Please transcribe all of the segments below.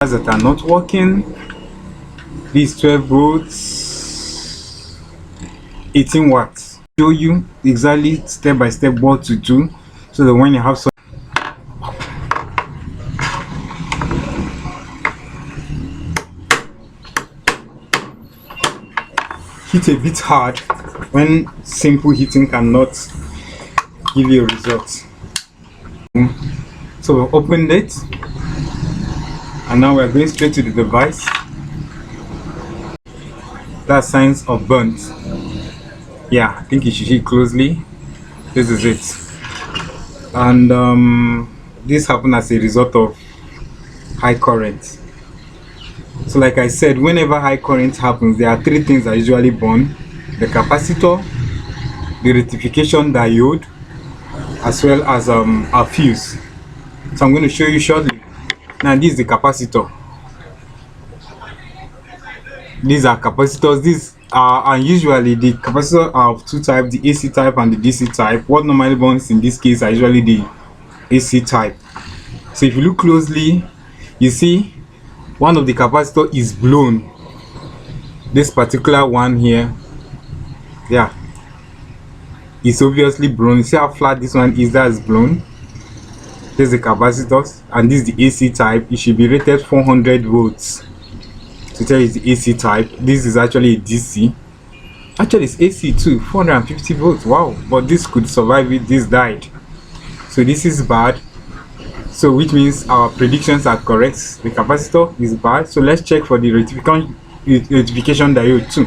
that are not working. These 12 volts, 18 watts. Show you exactly step by step what to do, so that when you have some hit a bit hard when simple hitting cannot give you a result. So we opened it, and now we're going straight to the device. That's signs of burnt. Yeah, I think you should hit closely. This is it. And this happened as a result of high current. So like I said, whenever high current happens, there are three things that usually burn: the capacitor, the rectification diode, as well as a fuse. So I'm going to show you shortly. Now this is the capacitor. These are capacitors. These are, and usually the capacitors are of two types: the AC type and the DC type. What normally burns in this case are usually the AC type. So if you look closely, you see one of the capacitor is blown. This particular one here, yeah, it's obviously blown. You see how flat this one is? That is blown. This is the capacitors, and this is the AC type. It should be rated 400 volts. To tell you the AC type. This is actually a DC. Actually it's AC too, 450 volts. Wow, but this could survive it. This died, so this is bad. So which means our predictions are correct. The capacitor is bad. So let's check for the rectification diode too.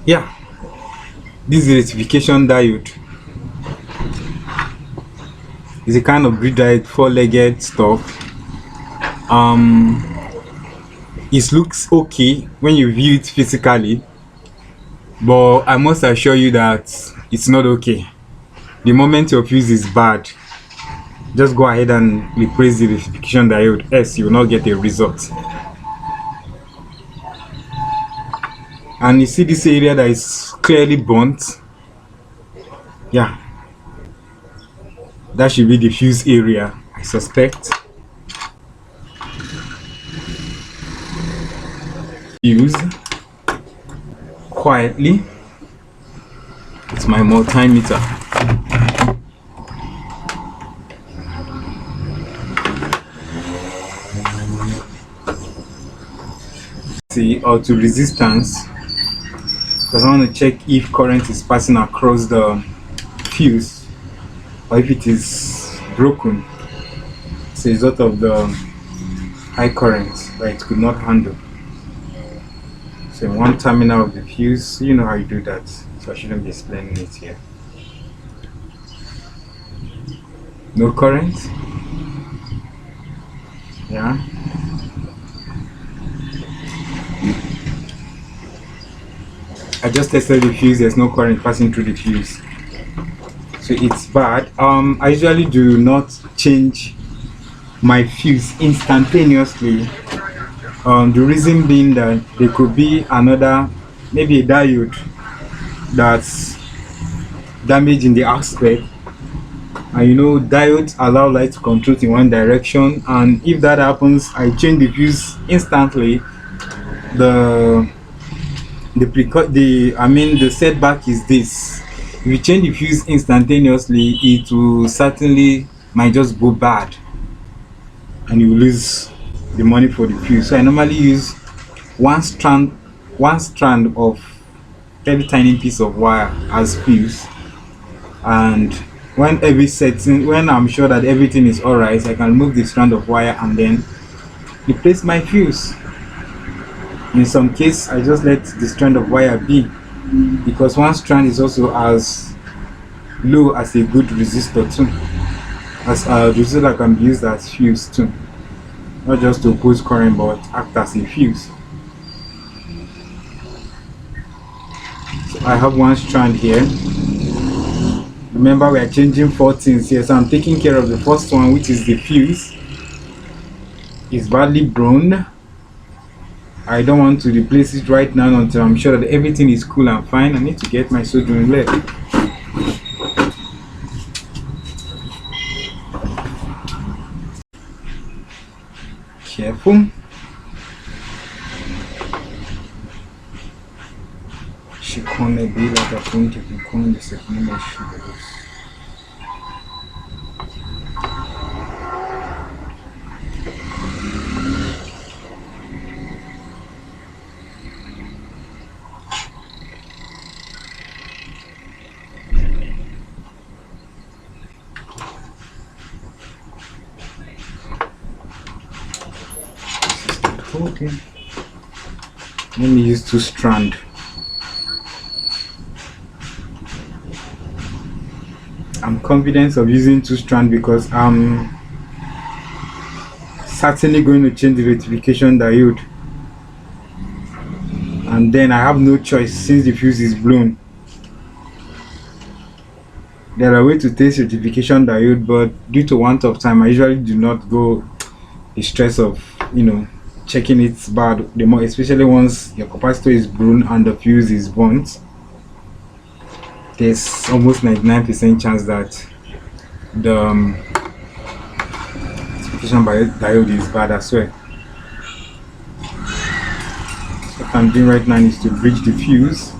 Yeah, this is the rectification diode. It's a kind of grid diode, four-legged stuff. It looks okay when you view it physically, but I must assure you that it's not okay. The moment your fuse is bad, just go ahead and replace the rectification diode, else you will not get a result. And you see this area that is clearly burnt. Yeah, that should be the fuse area, I suspect. Fuse quietly. It's my multimeter. See, auto resistance, because I want to check if current is passing across the fuse or if it is broken. It's a result of the high current that it could not handle. So one terminal of the fuse, you know how you do that, so I shouldn't be explaining it here. No current. Yeah. I just tested the fuse. There's no current passing through the fuse, so it's bad. I usually do not change my fuse instantaneously. The reason being that there could be another, maybe a diode that's damaged in the aspect, and you know diodes allow light to control in one direction, and if that happens, I change the fuse instantly. The setback is this: if you change the fuse instantaneously, it will certainly might just go bad and you lose the money for the fuse. So I normally use one strand of very tiny piece of wire as fuse, and when I'm sure that everything is alright, I can remove the strand of wire and then replace my fuse. In some case, I just let the strand of wire be, because one strand is also as low as a good resistor too, as a resistor that can be used as fuse too, not just to oppose current but act as a fuse. So I have one strand here. Remember, we are changing 4 things here, so I'm taking care of the first one, which is the fuse. It's badly blown. I don't want to replace it right now until I'm sure that everything is cool and fine. I need to get my soldering lead. careful. Siccome bila da punti piccoli secondo me scivolos. Okay. Let me use 2 strand. I'm confident of using 2 strand because I'm certainly going to change the rectification diode, and then I have no choice since the fuse is blown. There are ways to test rectification diode, but due to want of time, I usually do not go the stress of checking it's bad. The more, especially once your capacitor is blown and the fuse is burnt, there's almost 99% chance that the rectification diode is bad as well. So what I'm doing right now is to bridge the fuse.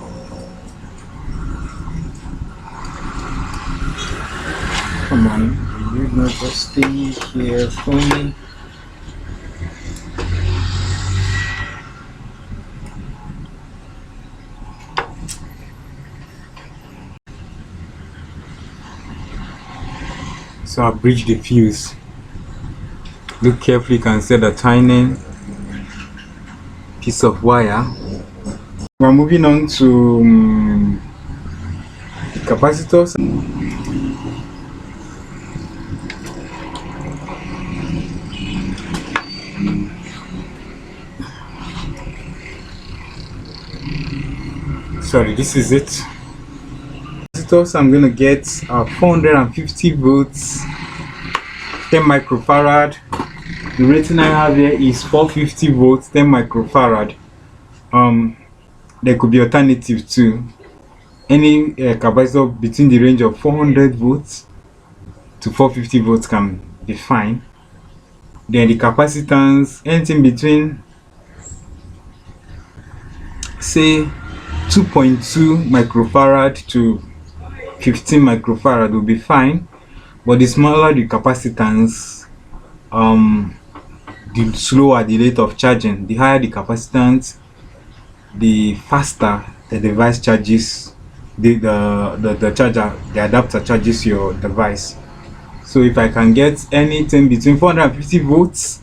Come on, will you not just stay here for me? So I bridge the fuse. Look carefully, you can see the tiny piece of wire. We're moving on to the capacitors. Sorry, this is it. Capacitors, I'm going to get 450 volts, 10 microfarad. The rating I have here is 450 volts, 10 microfarad. There could be alternative too. Any capacitor between the range of 400 volts to 450 volts can be fine. Then the capacitance, anything between say 2.2 microfarad to 15 microfarad will be fine. But the smaller the capacitance, the slower the rate of charging. The higher the capacitance, the faster the device charges, the charger, the adapter charges your device. So if I can get anything between 450 volts,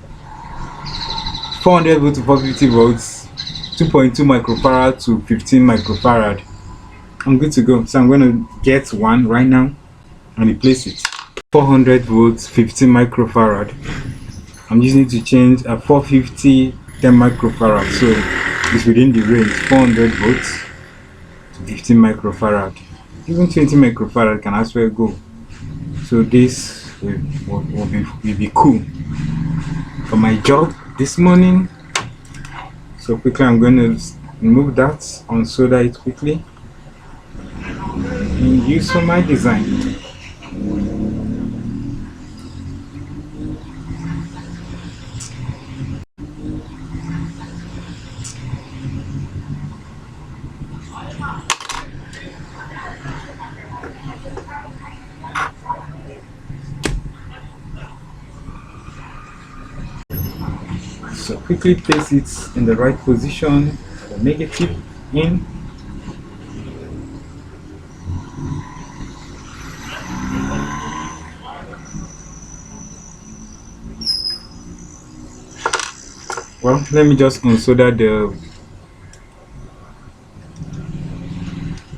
400 volts to 450 volts, 2.2 microfarad to 15 microfarad, I'm good to go. So I'm going to get one right now and replace it. 400 volts, 15 microfarad. I'm using it to change a 450 10 microfarad, so it's within the range. 400 volts to 15 microfarad, even 20 microfarad can as well go. So this will be cool for my job this morning. So quickly I'm going to remove that, unsolder it quickly and use for my design. So quickly place it in the right position, the negative in. Well, let me just unsolder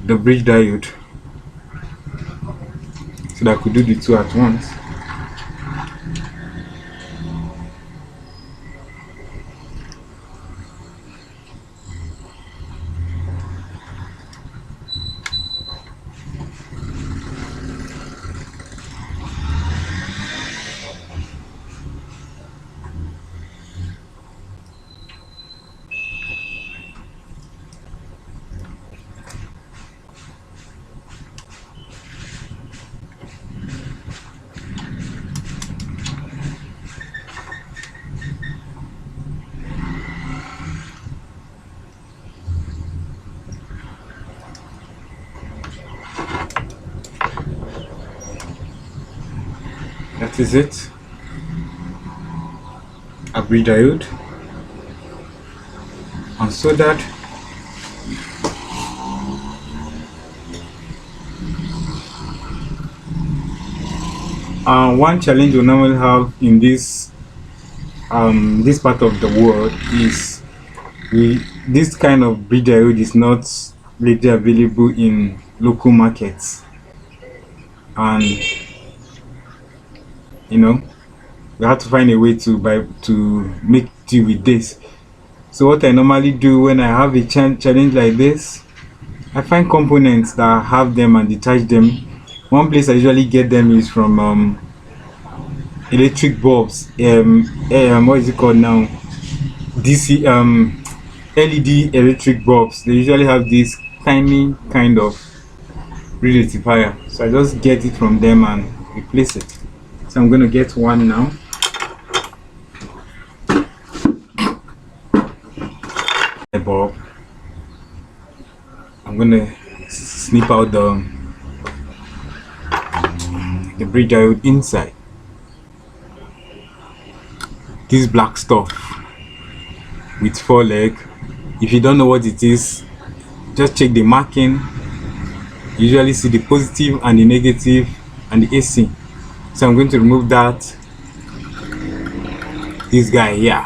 the bridge diode so that I could do the two at once. That is it. A bridge diode and soldered. One challenge we normally have in this part of the world is this kind of bridge diode is not readily available in local markets, and we have to find a way to make deal with this. So what I normally do when I have a challenge like this, I find components that have them and detach them. One place I usually get them is from electric bulbs. What is it called now? DC LED electric bulbs. They usually have this tiny kind of rectifier. So I just get it from them and replace it. So I'm gonna get one now. The bulb. I'm gonna snip out the bridge diode inside. This black stuff with 4 legs. If you don't know what it is, just check the marking. You usually see the positive and the negative and the AC. So I'm going to remove that. This guy here,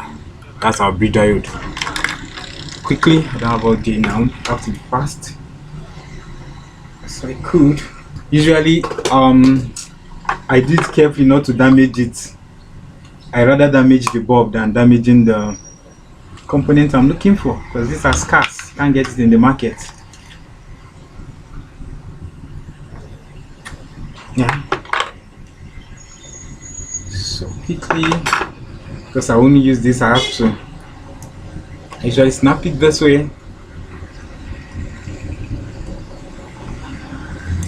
that's our bridge diode. Quickly, I don't have all day now. I have to be fast. So I could. Usually, I did carefully not to damage it. I rather damage the bulb than damaging the component I'm looking for, because these are scarce. Can't get it in the market. Yeah. So quickly, because I only use this, I have to usually snap it this way.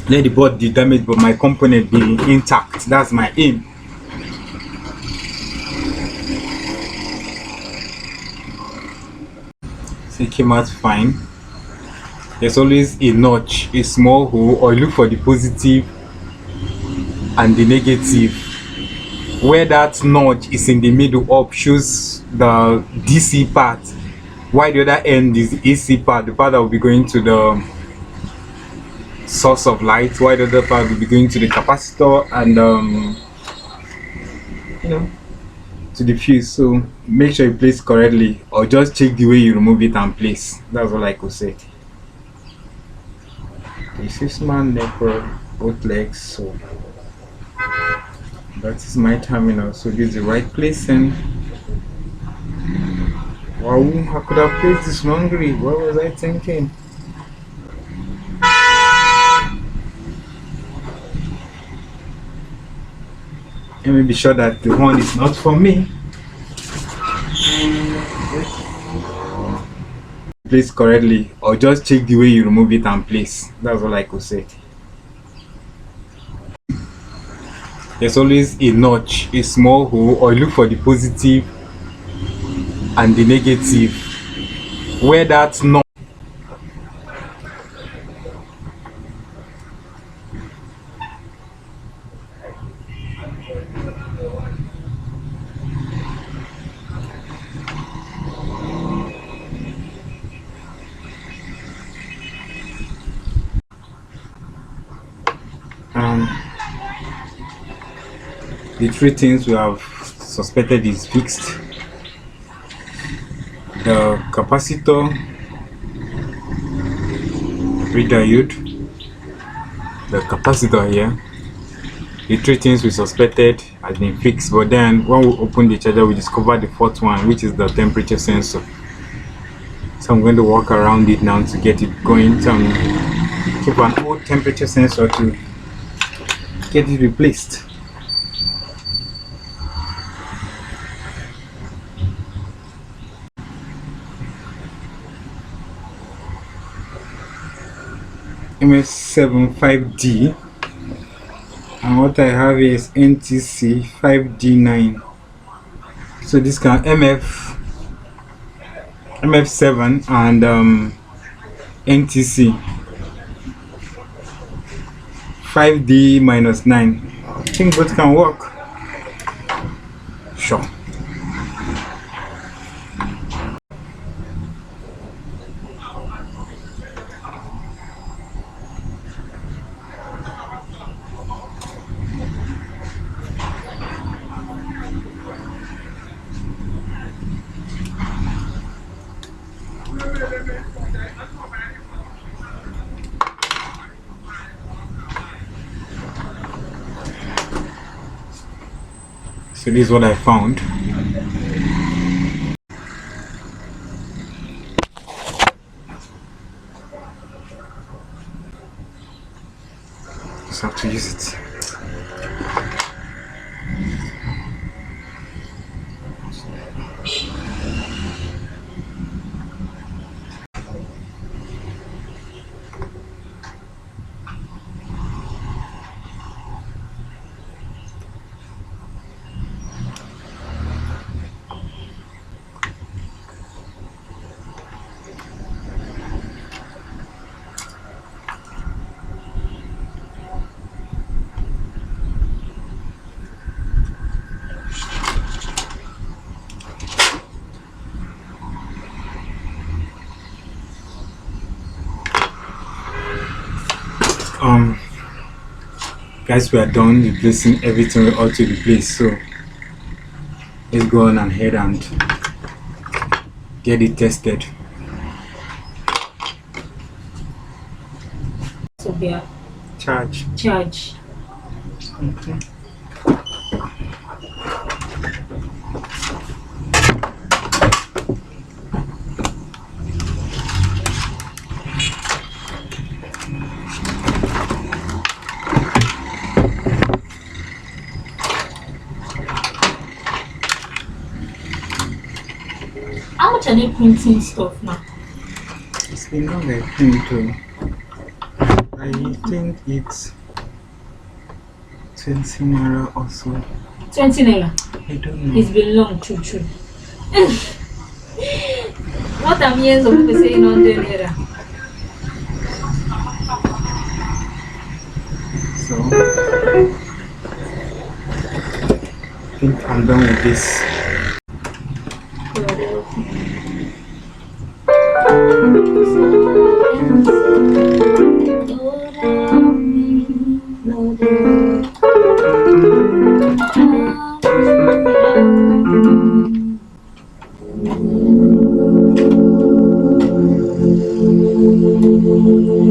Let the board be damaged, but my component be intact. That's my aim. So it came out fine. There's always a notch, a small hole, or look for the positive and the negative. Where that notch is in the middle up shows the DC part, while the other end is the AC part, the part that will be going to the source of light, while the other part will be going to the capacitor and to the fuse. So make sure you place correctly, or just check the way you remove it and place. That's all I could say. The 6-man neck for both legs, so that is my terminal. So this is the right placing. Wow, I could have placed this longer. What was I thinking? Let me be sure that the one is not for me. Place correctly, or just check the way you remove it and place. That's all I could say. There's always a notch, a small hole, or look for the positive and the negative. Where that notch the 3 things we have suspected is fixed. The capacitor, bridge diode, the capacitor here. The 3 things we suspected has been fixed, but then when we open the charger, we discovered the 4th one, which is the temperature sensor. So I'm going to walk around it now to get it going. So keep an old temperature sensor to get it replaced. MS7 5D, and what I have is NTC 5D9. So this can MF7 and NTC 5D-9. I think both can work. Sure. So this is what I found. Just have to use it. Guys, we are done replacing everything we ought to replace, so let's go on ahead and get it tested. So they are Charge. charge. Okay. How much are they printing stuff now? It's been long I think too. I think it's 20 naira or so. 20 naira. I don't know. It's been long, true. What I'm hearing some people saying 100 naira. So I think I'm done with this. God help me. Lord help me, Lord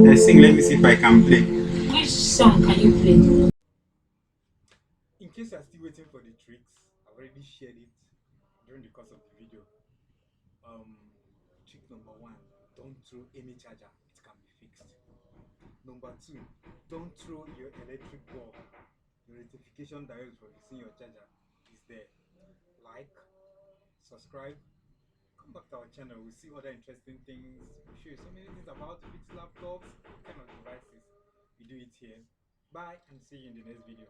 I sing, let me see if I can play. Which song can you play? In case you're still waiting for the tricks, I've already shared it during the course of the video. Trick number one, don't throw any charger, it can be fixed. Number two, don't throw your electric bulb. The rectification diode for fixing your charger is there. Like, subscribe, come back to our channel. We'll see other interesting things. We'll show you so many things about to fix laptops, all kind of devices. We do it here. Bye and see you in the next video.